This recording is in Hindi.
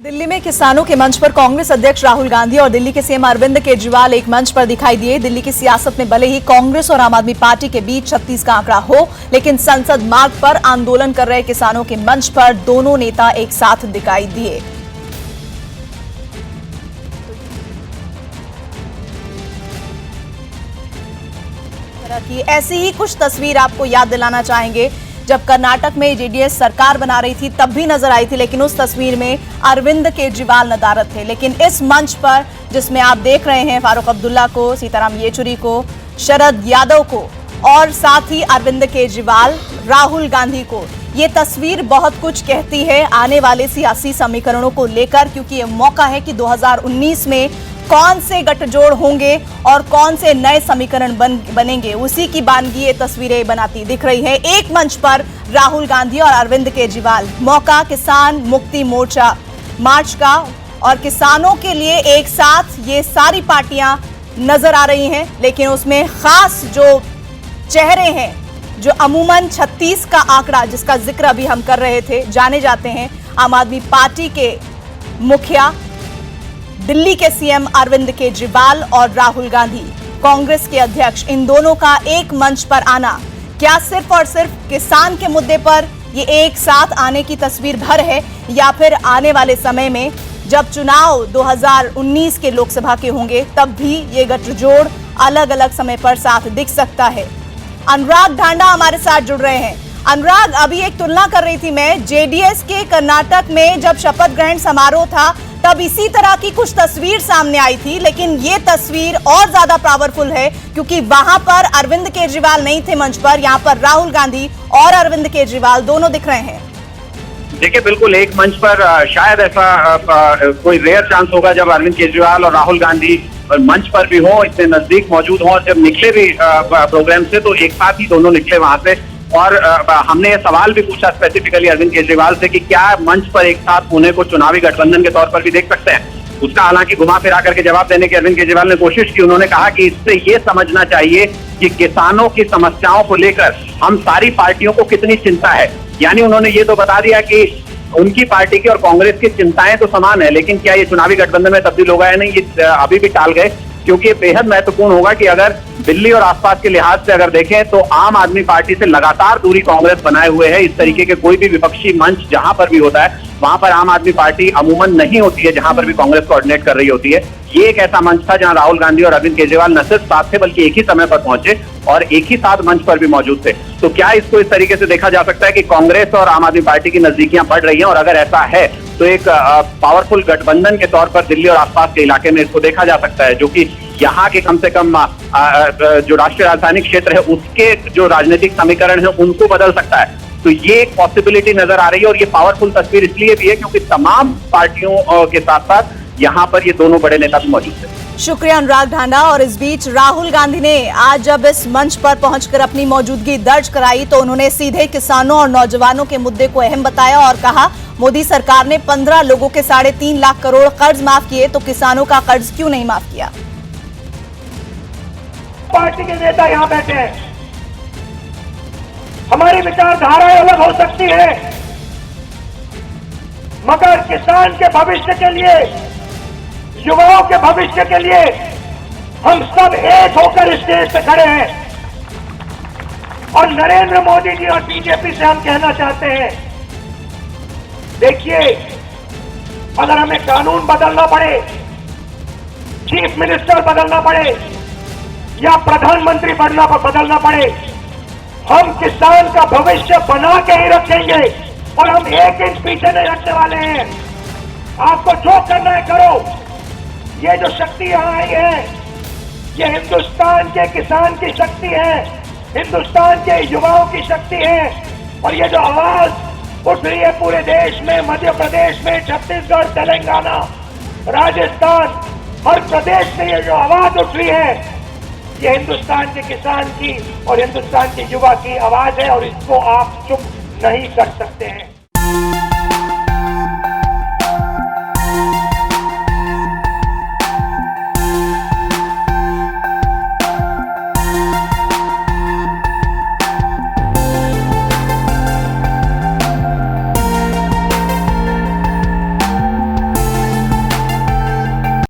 दिल्ली में किसानों के मंच पर कांग्रेस अध्यक्ष राहुल गांधी और दिल्ली के सीएम अरविंद केजरीवाल एक मंच पर दिखाई दिए। दिल्ली की सियासत में भले ही कांग्रेस और आम आदमी पार्टी के बीच 36 का आंकड़ा हो, लेकिन संसद मार्ग पर आंदोलन कर रहे किसानों के मंच पर दोनों नेता एक साथ दिखाई दिए। की ऐसी ही कुछ तस्वीर आपको याद दिलाना चाहेंगे जब कर्नाटक में जेडीएस सरकार बना रही थी, तब भी नजर आई थी, लेकिन उस तस्वीर में अरविंद केजरीवाल नदारद थे। लेकिन इस मंच पर जिसमें आप देख रहे हैं फारूक अब्दुल्ला को, सीताराम येचुरी को, शरद यादव को और साथ ही अरविंद केजरीवाल, राहुल गांधी को, ये तस्वीर बहुत कुछ कहती है आने वाले सियासी समीकरणों को लेकर, क्योंकि ये मौका है कि 2019 में कौन से गठजोड़ होंगे और कौन से नए समीकरण बनेंगे, उसी की बानगी ये तस्वीरें बनाती दिख रही है। एक मंच पर राहुल गांधी और अरविंद केजरीवाल, मौका किसान मुक्ति मोर्चा मार्च का, और किसानों के लिए एक साथ ये सारी पार्टियां नजर आ रही हैं। लेकिन उसमें खास जो चेहरे हैं, जो अमूमन 36 का आंकड़ा जिसका जिक्र अभी हम कर रहे थे, जाने जाते हैं आम आदमी पार्टी के मुखिया, दिल्ली के सीएम अरविंद केजरीवाल और राहुल गांधी, कांग्रेस के अध्यक्ष, इन दोनों का एक मंच पर आना क्या सिर्फ और सिर्फ किसान के मुद्दे पर ये एक साथ आने की तस्वीर भर है, या फिर आने वाले समय में जब चुनाव 2019 के लोकसभा के होंगे तब भी ये गठजोड़ अलग अलग समय पर साथ दिख सकता है। अनुराग ढांडा हमारे साथ जुड़ रहे हैं। अनुराग, अभी एक तुलना कर रही थी मैं, जेडीएस के कर्नाटक में जब शपथ ग्रहण समारोह था तब इसी तरह की कुछ तस्वीर सामने आई थी, लेकिन ये तस्वीर और ज्यादा पावरफुल है क्योंकि वहां पर अरविंद केजरीवाल नहीं थे मंच पर, यहां पर राहुल गांधी और अरविंद केजरीवाल दोनों दिख रहे हैं। देखिए, बिल्कुल एक मंच पर शायद ऐसा कोई रेयर चांस होगा जब अरविंद केजरीवाल और राहुल गांधी मंच पर भी हो, इतने नजदीक मौजूद हों, और जब निकले भी प्रोग्राम से तो एक साथ ही दोनों निकले वहां से। और हमने ये सवाल भी पूछा स्पेसिफिकली अरविंद केजरीवाल से कि क्या मंच पर एक साथ होने को चुनावी गठबंधन के तौर पर भी देख सकते हैं। उसका हालांकि घुमा फिरा करके जवाब देने की अरविंद केजरीवाल ने कोशिश की। उन्होंने कहा कि इससे ये समझना चाहिए कि किसानों की समस्याओं को लेकर हम सारी पार्टियों को कितनी चिंता है। यानी उन्होंने ये तो बता दिया कि उनकी पार्टी की और कांग्रेस की चिंताएं तो समान है, लेकिन क्या ये चुनावी गठबंधन में तब्दील होगा या नहीं, ये अभी भी टाल गए, क्योंकि ये बेहद महत्वपूर्ण होगा कि अगर दिल्ली और आसपास के लिहाज से अगर देखें तो आम आदमी पार्टी से लगातार दूरी कांग्रेस बनाए हुए है। इस तरीके के कोई भी विपक्षी मंच जहां पर भी होता है वहां पर आम आदमी पार्टी अमूमन नहीं होती है, जहां पर भी कांग्रेस कोऑर्डिनेट कर रही होती है। ये एक ऐसा मंच था जहां राहुल गांधी और अरविंद केजरीवाल न सिर्फ साथ थे बल्कि एक ही समय पर पहुंचे और एक ही साथ मंच पर भी मौजूद थे। तो क्या इसको इस तरीके से देखा जा सकता है कि कांग्रेस और आम आदमी पार्टी की नजदीकियां बढ़ रही हैं, और अगर ऐसा है तो एक पावरफुल गठबंधन के तौर पर दिल्ली और आसपास के इलाके में इसको देखा जा सकता है, जो कि यहाँ के कम से कम जो राष्ट्रीय राजधानी क्षेत्र है उसके जो राजनीतिक समीकरण है उनको बदल सकता है। तो ये एक पॉसिबिलिटी नजर आ रही है, और ये पावरफुल तस्वीर इसलिए भी है क्योंकि तमाम पार्टियों के साथ साथ यहाँ पर ये दोनों बड़े नेता भी मौजूद थे। शुक्रिया अनुराग ढांडा। और इस बीच राहुल गांधी ने आज जब इस मंच पर पहुंचकर अपनी मौजूदगी दर्ज कराई तो उन्होंने सीधे किसानों और नौजवानों के मुद्दे को अहम बताया और कहा, मोदी सरकार ने 15 लोगों के 3.5 लाख करोड़ कर्ज माफ किए, तो किसानों का कर्ज क्यों नहीं माफ किया। पार्टी के नेता यहाँ बैठे हैं, हमारी विचारधाराएं अलग हो सकती है, मगर किसान के भविष्य के लिए, युवाओं के भविष्य के लिए हम सब एक होकर स्टेज पे खड़े हैं। और नरेंद्र मोदी जी और बीजेपी से हम कहना चाहते हैं, देखिए, अगर हमें कानून बदलना पड़े, चीफ मिनिस्टर बदलना पड़े या प्रधानमंत्री बदलना पड़े, हम किसान का भविष्य बना के ही रखेंगे और हम 1 इंच पीछे नहीं रखने वाले हैं। आपको जो करना है करो। ये जो शक्ति यहाँ आई है, ये हिंदुस्तान के किसान की शक्ति है, हिंदुस्तान के युवाओं की शक्ति है। और ये जो आवाज उठ रही है पूरे देश में, मध्य प्रदेश में, छत्तीसगढ़, तेलंगाना, राजस्थान, हर प्रदेश में ये जो आवाज उठ रही है, ये हिंदुस्तान के किसान की और हिंदुस्तान के युवा की आवाज है, और इसको आप चुप नहीं कर सकते हैं।